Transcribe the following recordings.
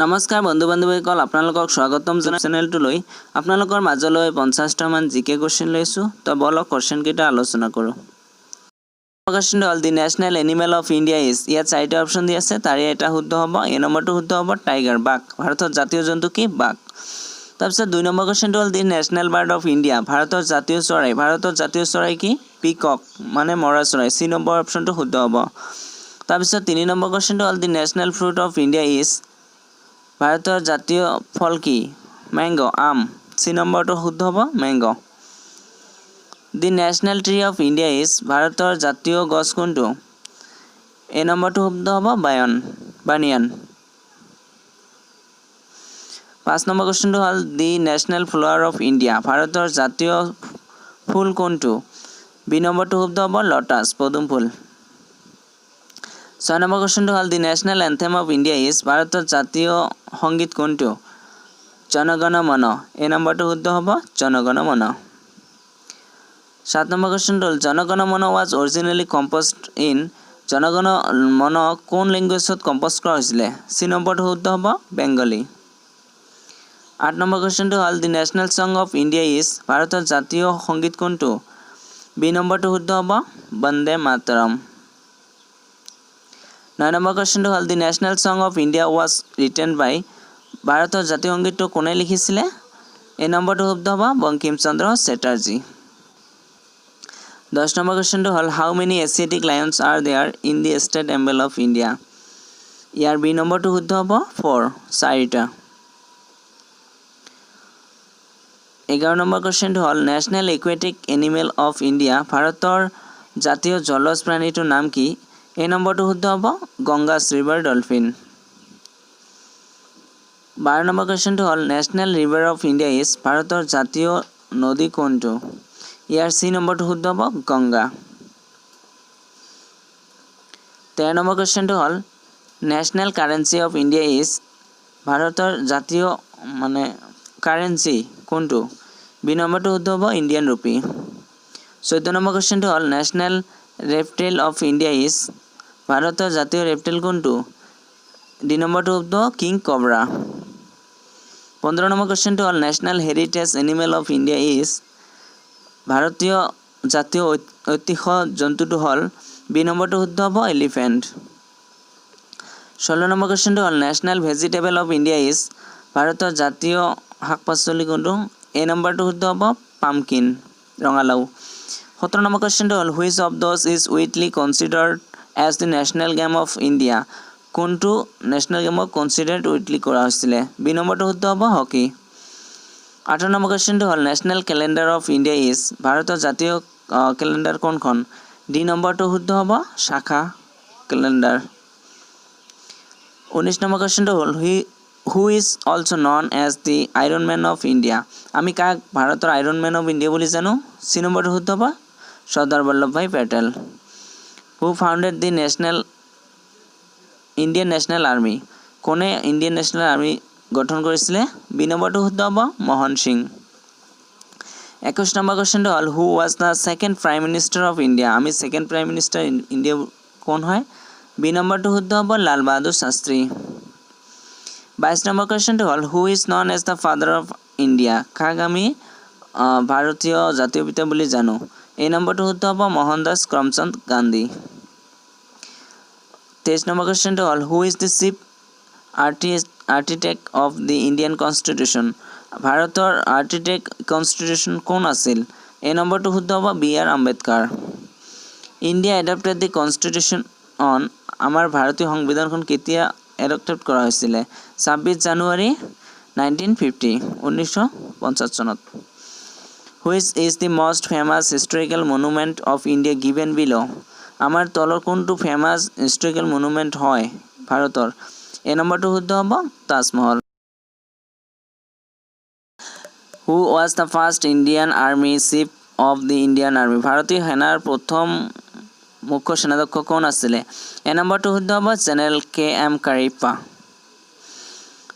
নমস্কাৰ বন্ধু বান্ধৱীসকল, আপোনালোকক স্বাগতম চেনেলটোলৈ। আপোনালোকৰ মাজলৈ 50টা মান জিকে কোৱেশ্চন লৈছোঁ। তো বলক কোৱেশ্চনকেইটা আলোচনা কৰোঁ। কোৱেশ্চন হ'ল the national animal of India is. ইয়াত চাৰিটা অপশ্যন দি আছে, তাৰে এটা শুদ্ধ হ'ব। এ নম্বৰটো শুদ্ধ হ'ব টাইগাৰ, বাঘ। ভাৰতৰ জাতীয় জন্তু কি? বাঘ। তাৰপিছত 2 নম্বৰ কোৱেশ্চনটো হ'ল the national bird of India. ভাৰতৰ জাতীয় চৰাই। ভাৰতৰ জাতীয় চৰাই কি? পিকক, মানে মৰা চৰাই। চি নম্বৰ অপশ্যনটো শুদ্ধ হ'ব। তাৰপিছত 3 নম্বৰ কোৱেশ্চনটো হ'ল the national fruit of India is. ভাৰতৰ জাতীয় ফল কি? মেংগ, আম। চি নম্বৰটো শুদ্ধ হ'ব, mango. The national tree of India is. ভাৰতৰ জাতীয় গছ কোনটো? এ নম্বৰটো শুদ্ধ হ'ব, বানিয়ান। 5 নম্বৰ কুৱেশ্যনটো হ'ল the national flower of India. ভাৰতৰ জাতীয় ফুল কোনটো? বি নম্বৰটো শুদ্ধ হ'ব, লটাছ, পদুম ফুল। 6 নম্বৰ কুৱেশ্যনটো হ'ল the national anthem of India is. ভাৰতৰ জাতীয় সংগীত কোনটো? জনগণ মন। এ নম্বৰটো শুদ্ধ হ'ব, জনগণ মন। 7 নম্বৰ কুৱেশ্যনটো হ'ল জনগণ মন ৱাজ অৰিজিনেলি কম্প'জড ইন। জনগণ মন কোন লেংগুৱেজত কম্প'জ কৰা হৈছিলে? চি নম্বৰটো শুদ্ধ হ'ব, বেংগলী। 8 নম্বৰ কুৱেশ্যনটো হ'ল the national song of India is. ভাৰতৰ জাতীয় সংগীত কোনটো? বি নম্বৰটো শুদ্ধ হ'ব, বন্দে মাতৰম। 9 নম্বৰ কুৱেশ্যনটো হ'ল the national song of India was written by. ভাৰতৰ জাতীয় সংগীতটো কোনে লিখিছিলে? এ নম্বৰটো শুদ্ধ হ'ব, বংকিম চন্দ্ৰ চেটাৰ্জী। 10 নম্বৰ কুৱেশ্যনটো হ'ল how many Asiatic lions are there in the state emblem of India. ইয়াৰ বি নম্বৰটো শুদ্ধ হ'ব, 4, 4টা। 11 নম্বৰ কুৱেশ্যনটো হ'ল national aquatic animal of India. ভাৰতৰ জাতীয় জলজ প্ৰাণীটোৰ নাম কি? এই নম্বৰটো শুদ্ধ হ'ব, গংগাছ ৰিভাৰ ডলফিন। 12 নম্বৰ কুৱেশ্যনটো হ'ল national river of India is. ভাৰতৰ জাতীয় নদী কোনটো? ইয়াৰ চি নম্বৰটো শুদ্ধ হ'ব, গংগা। 13 নম্বৰ কুৱেশ্যনটো হ'ল national currency of India is. ভাৰতৰ জাতীয় কাৰেঞ্চি কোনটো? বি নম্বৰটো শুদ্ধ হ'ব, ইণ্ডিয়ান ৰুপি। 14 নম্বৰ কুৱেশ্যনটো হ'ল নেশ্যনেল ৰেপটেইল অফ ইণ্ডিয়া ইজ। ভাৰতৰ জাতীয় ৰেপটেইল কোনটো? ডি নম্বৰটো শুদ্ধ, কিং কবৰা। 15 নম্বৰ কুৱেশ্যনটো হ'ল national heritage animal of India is. ভাৰতীয় জাতীয় ঐতিহ্য জন্তুটো হ'ল, বি নম্বৰটো শুদ্ধ হ'ব, এলিফেণ্ট। 16 নম্বৰ কুৱেশ্যনটো হ'ল national vegetable of India is. ভাৰতৰ জাতীয় শাক পাচলি কোনটো? এ নম্বৰটো শুদ্ধ হ'ব, পামকিন, ৰঙালাও। 17 নম্বৰ কুৱেশ্যনটো হ'ল which of those is widely considered as the national game of India. কোনটো নেশ্যনেল গেমক কনচিডাৰ্ড উইডলি কৰা হৈছিলে? বি নম্বৰটো শুদ্ধ হ'ব, হকী। 18 নম্বৰ কুৱেশ্যনটো হ'ল national calendar of India is. ভাৰতৰ জাতীয় কেলেণ্ডাৰ কোনখন? ডি নম্বৰটো শুদ্ধ হ'ব, শাখা কেলেণ্ডাৰ। 19 নম্বৰ কুৱেশ্যনটো হ'ল who is also' known as the iron man of India. আমি কাক ভাৰতৰ আইৰণ মেন অফ ইণ্ডিয়া বুলি জানো? চি নম্বৰটো শুদ্ধ হ'ব, Sardar Vallabhbhai Patel. Who founded the Indian National Army. কোনে ইণ্ডিয়ান নেশ্যনেল আৰ্মি গঠন কৰিছিলে? বি নম্বৰটো শুদ্ধ হ'ব, মোহন সিং। 21 নম্বৰ কুৱেশ্যনটো হ'ল who was the second prime minister of India. আমি ছেকেণ্ড প্ৰাইম মিনিষ্টাৰ ইণ্ডিয়া কোন হয়? বি নম্বৰটো শুদ্ধ হ'ব, লাল বাহাদুৰ শাস্ত্ৰী। 22 নম্বৰ কুৱেশ্যনটো হ'ল who is known as the father of India. কাক আমি ভাৰতীয় জাতীয় পিতা বুলি জানো? এই নম্বৰটো শুদ্ধ হ'ব, মোহনদাস কৰমচান্দ গান্ধী। 23 নম্বৰ কুৱেশ্যনটো হ'ল who is the chief architect of the Indian constitution. ভাৰতৰ আৰ্কিটেক্ট কনষ্টিটিউশ্যন কোন আছিল? এই নম্বৰটো শুদ্ধ হ'ব, B R Ambedkar. India adopted the constitution on. আমাৰ ভাৰতীয় সংবিধানখন কেতিয়া এডপ্টেড কৰা হৈছিলে? 26 জানুৱাৰী 1950 চনত। Which is the most famous historical monument of India given below'. আমাৰ তলৰ কোনটো ফেমাছ হিষ্টৰিকেল মনুমেণ্ট হয় ভাৰতৰ? এই নম্বৰটো শুদ্ধ হ'ব, Taj Mahal. Who was the first Indian army chief of the Indian army. ভাৰতীয় সেনাৰ প্ৰথম মুখ্য সেনাধ্যক্ষ কোন আছিলে? এ নম্বৰটো শুদ্ধ হ'ব, জেনেৰেল KM কাৰিপ্পা।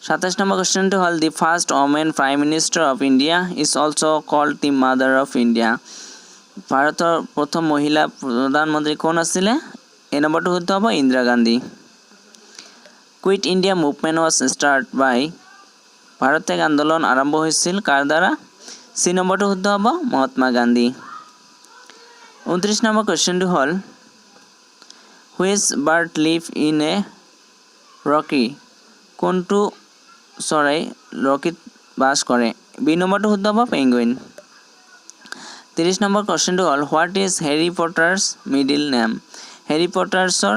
27 নম্বৰ কুৱেশ্যনটো হ'ল the first women prime minister of India is also' cold the mother of India. ভাৰতৰ প্ৰথম মহিলা প্ৰধানমন্ত্ৰী কোন আছিলে? এই নম্বৰটো শুদ্ধ হ'ব, Indira Gandhi. Quit India movement was start by Bharat ত্যাগ আন্দোলন আৰম্ভ হৈছিল কাৰ দ্বাৰা চি নম্বৰটো শুদ্ধ হ'ব মহাত্মা গান্ধী 29 নম্বৰ কুৱেশ্যনটো হ'ল which bird live in a rocky কোনটো চৰাই ৰকিত বাস কৰে বি নম্বৰটো শুদ্ধ হ'ব পেঙ্গুইন 30 নম্বৰ কুৱেশ্যনটো হ'ল হোৱাট ইজ হেৰি পটাৰ্ছ মিডিল নেম হেৰি পটাৰ্ছৰ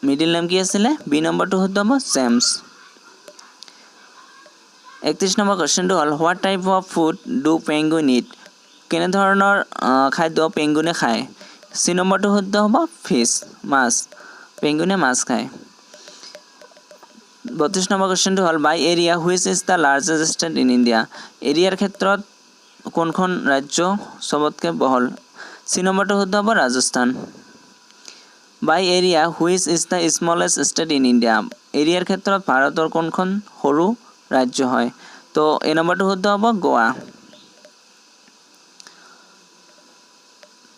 মিডিল নেম কি আছিলে বি নম্বৰটো শুদ্ধ হ'ব জেমছ 31 নম্বৰ কুৱেশ্যনটো হ'ল what type of food do penguin it কেনে ধৰণৰ খাদ্য পেঙ্গুইনে খায় চি নম্বৰটো শুদ্ধ হ'ব ফিছ মাছ পেঙ্গুইনে মাছ খায় 32 নম্বৰ কুৱেশ্যনটো হ'ল by area which is the largest state in India এৰিয়াৰ ক্ষেত্ৰত কোনখন ৰাজ্য সবতকৈ বহল চি নম্বৰটো শুদ্ধ হ'ব Rajasthan by area which is the smallest state in India এৰিয়াৰ ক্ষেত্ৰত ভাৰতৰ কোনখন সৰু ৰাজ্য হয় তো এই নম্বৰটো শুদ্ধ হ'ব গোৱা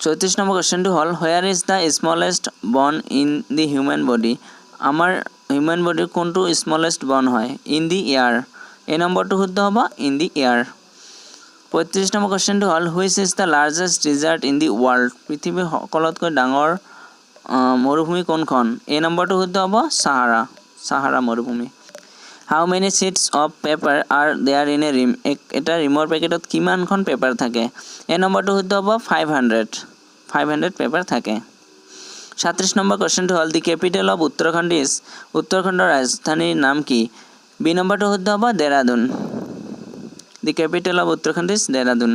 34 নম্বৰ কুৱেশ্যনটো হ'ল হোয়াৰ ইজ দ্য স্মলেষ্ট বন ইন দি হিউমেন বডি আমাৰ হিউমেন বডিৰ কোনটো স্মলেষ্ট বন হয় ইন দি এয়াৰ এই নম্বৰটো শুদ্ধ হ'ব ইন দি এয়াৰ 35 নম্বৰ কুৱেশ্যনটো হ'ল which is the largest desert in the world পৃথিৱীৰ সকলোতকৈ ডাঙৰ মৰুভূমি কোনখন এই নম্বৰটো শুদ্ধ হ'ব সাহাৰা মৰুভূমি how many sheets of paper are there in a ream এটা ৰিমৰ পেকেটত কিমানখন পেপাৰ থাকে এই নম্বৰটো শুদ্ধ হ'ব 500 পেপাৰ থাকে 37 নম্বৰ কুৱেশ্যনটো হ'ল the capital of Uttarakhand is উত্তৰাখণ্ডৰ ৰাজধানীৰ নাম কি বি নম্বৰটো শুদ্ধ হ'ব Dehradun the capital of Uttarakhand is Dehradun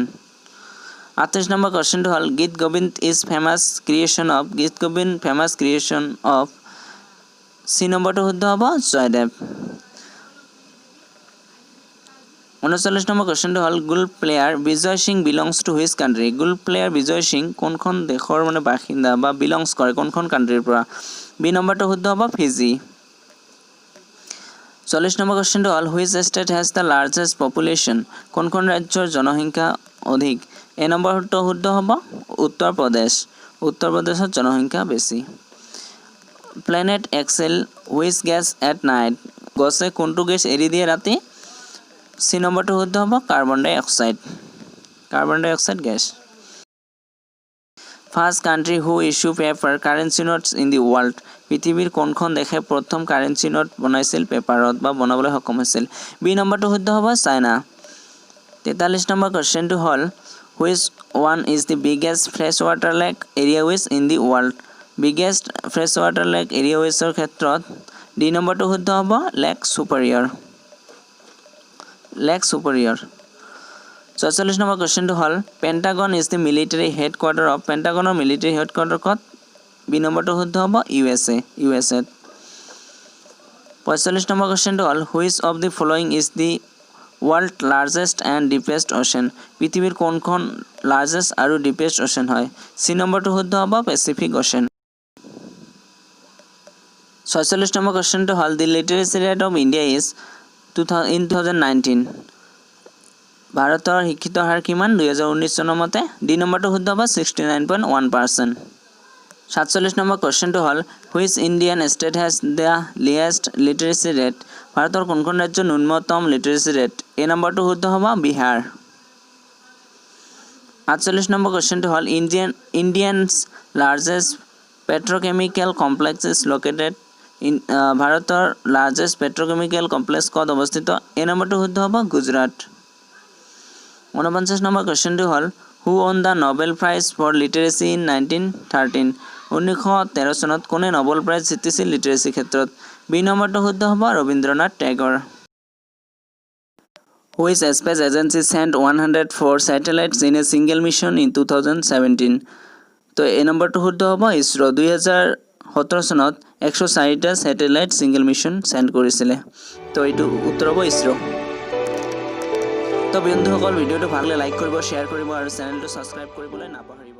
38 number কুৱেশ্যনটো হ'ল Gita Govinda is famous creation of C নম্বৰটো শুদ্ধ হ'ব জয়দেৱ 39 নম্বৰ কুৱেশ্যনটো হ'ল golf player Vijay Singh belongs to which country golf player Vijay Singh কোনখন দেশৰ বাসিন্দা বা বিলংছ কৰে কোনখন কাণ্ট্ৰিৰ পৰা বি নম্বৰটো শুদ্ধ হ'ব ফিজি 40 নম্বৰ কুৱেশ্যনটো হ'ল which state has the largest population কোনখন ৰাজ্যৰ জনসংখ্যা অধিক এই নম্বৰটো শুদ্ধ হ'ব উত্তৰ প্ৰদেশত জনসংখ্যা বেছি plants exhale which gas at night গছে কোনটো গেছ এৰি দিয়ে ৰাতি চি নম্বৰটো শুদ্ধ হ'ব carbon dioxide gas first country who issue paper currency notes in the world পৃথিৱীৰ কোনখন দেশে প্ৰথম কাৰেঞ্চি নোট বনাইছিল পেপাৰত বা বনাবলৈ সক্ষম হৈছিল বি নম্বৰটো শুদ্ধ হ'ব চাইনা 43 নম্বৰ কুৱেশ্যনটো হ'ল which one is the biggest fresh water lake areawise in the world biggest fresh water lake এৰিয়াৱেজৰ ক্ষেত্ৰত ডি নম্বৰটো শুদ্ধ হ'ব লেক ছুপাৰিয়ৰ 46 নম্বৰ কুৱেশ্যনটো হ'ল Pentagon is the military headquarter of পেণ্টাগনৰ মিলিটাৰী হেডকোৱাৰ্টাৰ ক'ত বি নম্বৰটো শুদ্ধ হ'ব ইউএছএত 45 নম্বৰ কুৱেশ্যনটো হ'ল which of the following is the world largest and deepest ocean পৃথিৱীৰ কোনখন লাৰ্জেষ্ট আৰু ডিপেষ্ট অ'চেন হয় চি নম্বৰটো শুদ্ধ হ'ব পেচিফিক অ'চেন 46 নম্বৰ কুৱেশ্যনটো হ'ল the literacy rate of India is in 2019 ভাৰতৰ শিক্ষিত হাৰ কিমান 2019 চনৰ মতে ডি নম্বৰটো শুদ্ধ হ'ব 69.1%। 47 নম্বৰ কুৱেশ্যনটো হ'ল which Indian state has the least literacy rate ভাৰতৰ কোনখন ৰাজ্যৰ ন্যূনতম লিটাৰেচি ৰেট এই নম্বৰটো শুদ্ধ হ'ব বিহাৰ। 48 নম্বৰ কুৱেশ্যনটো হ'ল Indians largest petrochemical complex is located ভাৰতৰ লাৰ্জেষ্ট পেট্ৰকেমিকেল কমপ্লেক্স ক'ত অৱস্থিত এই নম্বৰটো শুদ্ধ হ'ব গুজৰাট। 49 নম্বৰ কুৱেশ্যনটো হ'ল who won the Nobel prize for literature in 1913 1913 চনত কোনে নোবেল প্ৰাইজ জিতিছিল লিটাৰেচি ক্ষেত্ৰত বি নম্বৰটো শুদ্ধ হ'ব Rabindranath Tagore. Which space agency sent 104 satellites in a single mission in 2017 তো এই নম্বৰটো শুদ্ধ হ'ব ইছৰো 2017 চনত 104টা স্যাটেলাইট সিঙ্গেল মিশন সেন্ড কৰিছিলে তো এইটো উত্তৰ হ'ব ইছৰো। তো বন্ধুসকল ভিডিঅ'টো ভাল লাগিলে লাইক কৰিব শ্বেয়াৰ কৰিব আৰু চেনেলটো সাবস্ক্ৰাইব কৰিবলৈ নাপাহৰিব।